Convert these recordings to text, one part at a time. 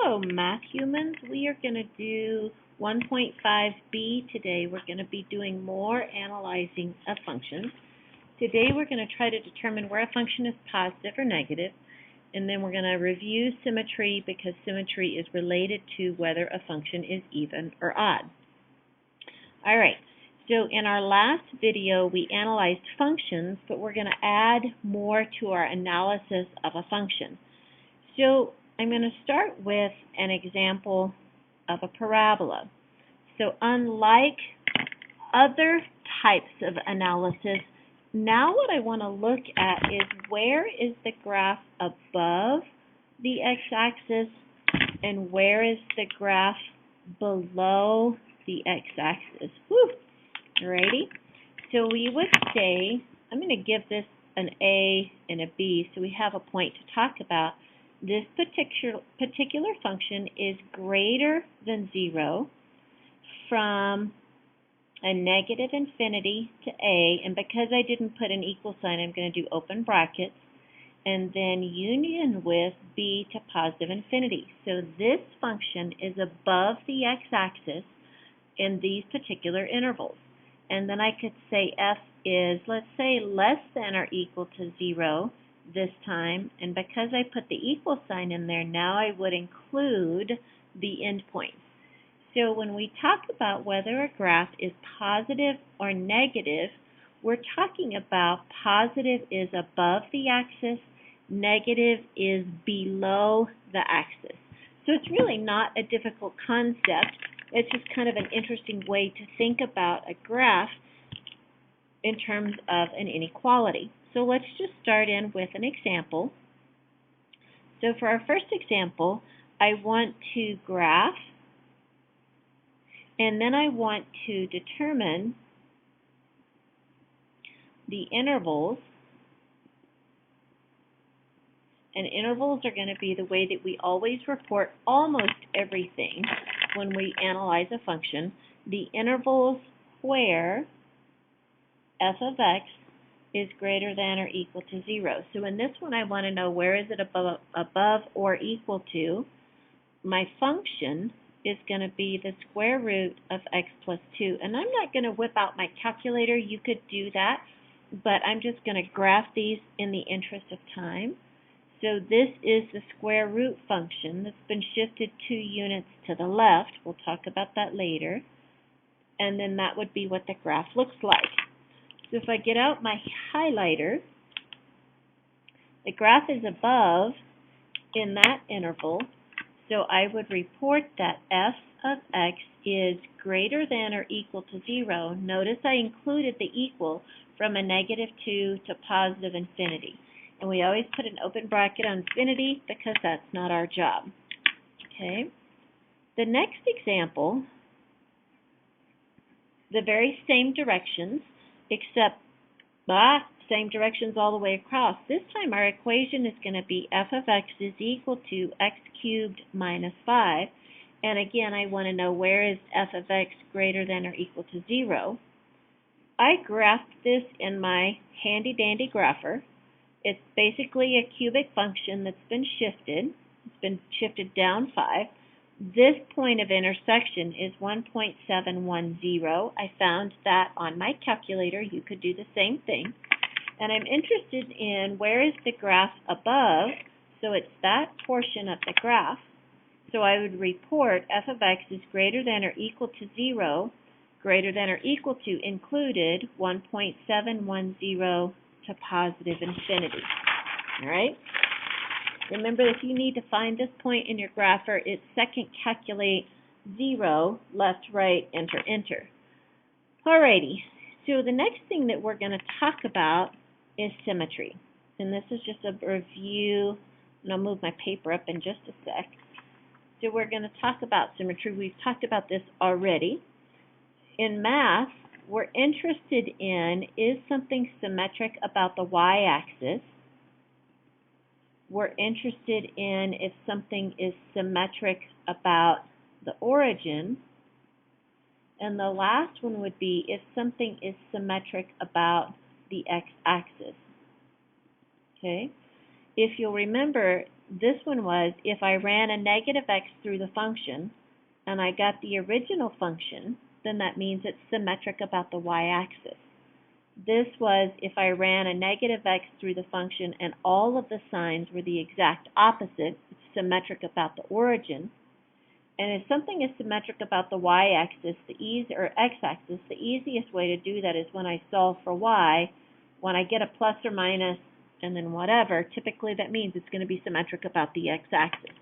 Hello, math humans. We are going to do 1.5b today. We're going to be doing more analyzing of functions. Today we're going to try to determine where a function is positive or negative, and then we're going to review symmetry because symmetry is related to whether a function is even or odd. All right, so in our last video we analyzed functions, but we're going to add more to our analysis of a function. So I'm going to start with an example of a parabola. So unlike other types of analysis, now what I want to look at is where is the graph above the x-axis and where is the graph below the x-axis. Alrighty. So we would say, I'm going to give this an A and a B so we have a point to talk about. This particular function is greater than 0 from a negative infinity to A, and because I didn't put an equal sign, I'm going to do open brackets, and then union with B to positive infinity. So this function is above the x-axis in these particular intervals. And then I could say f is, let's say, less than or equal to 0 this time, and because I put the equal sign in there, now I would include the endpoints. So when we talk about whether a graph is positive or negative, we're talking about positive is above the axis, negative is below the axis. So it's really not a difficult concept. It's just kind of an interesting way to think about a graph in terms of an inequality. So let's just start in with an example. So for our first example, I want to graph, and then I want to determine the intervals. And intervals are going to be the way that we always report almost everything when we analyze a function. The intervals where f of x is greater than or equal to 0. So in this one I want to know where is it above or equal to. My function is going to be the square root of x plus 2. And I'm not going to whip out my calculator. You could do that, but I'm just going to graph these in the interest of time. So this is the square root function that's been shifted 2 units to the left. We'll talk about that later. And then that would be what the graph looks like. So if I get out my highlighter, the graph is above in that interval, so I would report that f of x is greater than or equal to 0. Notice I included the equal from a negative 2 to positive infinity. And we always put an open bracket on infinity because that's not our job. Okay. The next example, the very same directions, except same directions all the way across. This time our equation is going to be f of x is equal to x cubed minus 5. And again, I want to know where is f of x greater than or equal to 0. I graphed this in my handy-dandy grapher. It's basically a cubic function that's been shifted. It's been shifted down 5. This point of intersection is 1.710. I found that on my calculator. You could do the same thing. And I'm interested in where is the graph above, so it's that portion of the graph. So I would report f of x is greater than or equal to 0, greater than or equal to included 1.710 to positive infinity. All right? Remember, if you need to find this point in your grapher, it's second calculate 0, left, right, enter, enter. Alrighty, so the next thing that we're going to talk about is symmetry. And this is just a review, and I'll move my paper up in just a sec. So we're going to talk about symmetry. We've talked about this already. In math, we're interested in, is something symmetric about the y-axis? We're interested in if something is symmetric about the origin. And the last one would be if something is symmetric about the x-axis. Okay? If you'll remember, This one was, if I ran a negative x through the function and I got the original function, then that means it's symmetric about the y-axis. This was, if I ran a negative x through the function and all of the signs were the exact opposite, it's symmetric about the origin. And if something is symmetric about the y-axis, or x-axis, the easiest way to do that is when I solve for y, when I get a plus or minus and then whatever, typically that means it's going to be symmetric about the x-axis.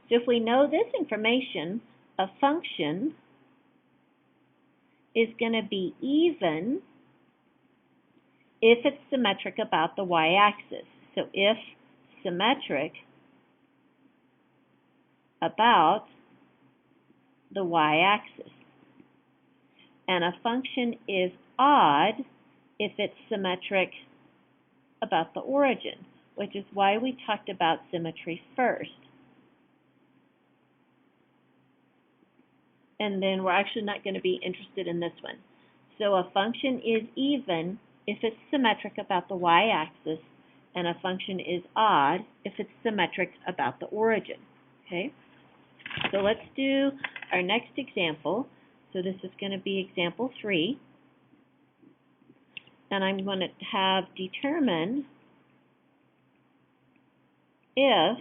So if we know this information, a function is going to be even if it's symmetric about the y-axis. So if symmetric about the y-axis. And a function is odd if it's symmetric about the origin, which is why we talked about symmetry first. And then we're actually not going to be interested in this one. So a function is even if it's symmetric about the y-axis, and a function is odd if it's symmetric about the origin. Okay? So let's do our next example. So this is going to be example 3. And I'm going to have determine if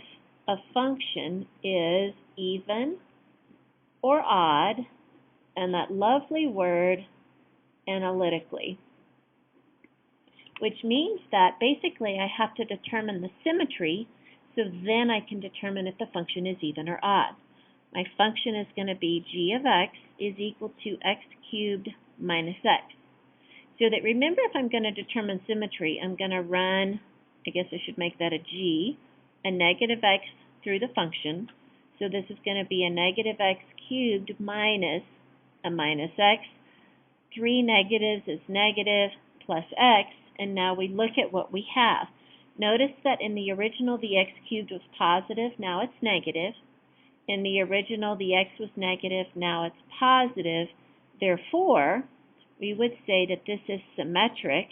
a function is even or odd, and that lovely word, analytically. Which means that basically I have to determine the symmetry, so then I can determine if the function is even or odd. My function is going to be g of x is equal to x cubed minus x. So that, remember, if I'm going to determine symmetry, I'm going to run, I guess I should make that a g, a negative x through the function. So this is going to be a negative x cubed minus a minus x. 3 negatives is negative plus x, and now we look at what we have. Notice that in the original the x cubed was positive, now it's negative. In the original the x was negative, now it's positive. Therefore, we would say that this is symmetric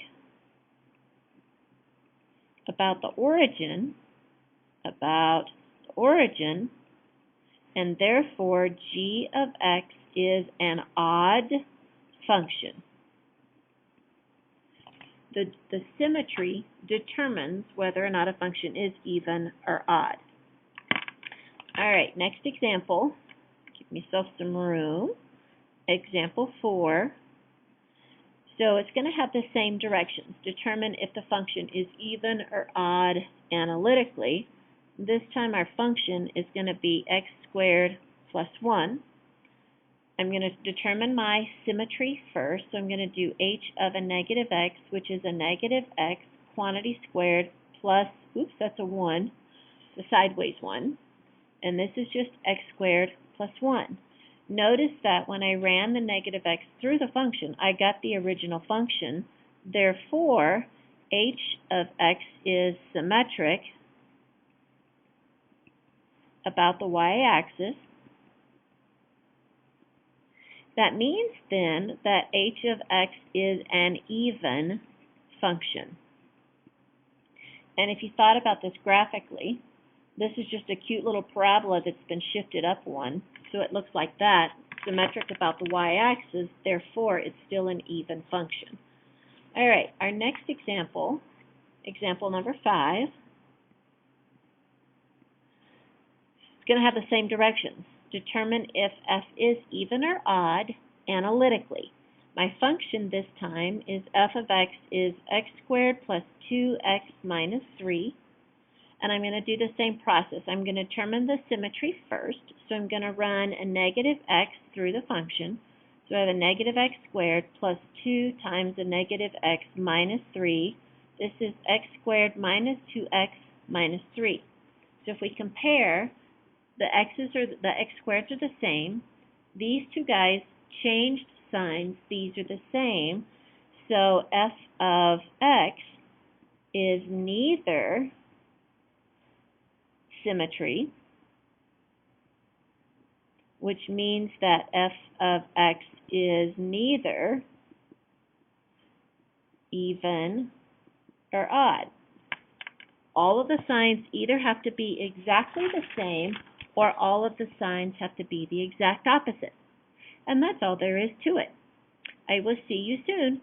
about the origin, and therefore g of x is an odd function. The symmetry determines whether or not a function is even or odd. All right, next example. Give myself some room. Example 4. So it's going to have the same directions. Determine if the function is even or odd analytically. This time our function is going to be x squared plus 1. I'm going to determine my symmetry first. So I'm going to do h of a negative x, which is a negative x quantity squared plus, oops, that's a 1, the sideways 1. And this is just x squared plus 1. Notice that when I ran the negative x through the function, I got the original function. Therefore, h of x is symmetric about the y-axis. That means then that h of x is an even function. And if you thought about this graphically, this is just a cute little parabola that's been shifted up one, so it looks like that, symmetric about the y-axis, therefore it's still an even function. All right, our next example, example number 5, it's going to have the same directions. Determine if f is even or odd analytically. My function this time is f of x is x squared plus 2x minus 3. And I'm going to do the same process. I'm going to determine the symmetry first. So I'm going to run a negative x through the function. So I have a negative x squared plus 2 times a negative x minus 3. This is x squared minus 2x minus 3. So if we compare, the x squareds are the same. These two guys changed signs. These are the same. So f of x is neither symmetry, which means that f of x is neither even or odd. All of the signs either have to be exactly the same or all of the signs have to be the exact opposite. And that's all there is to it. I will see you soon.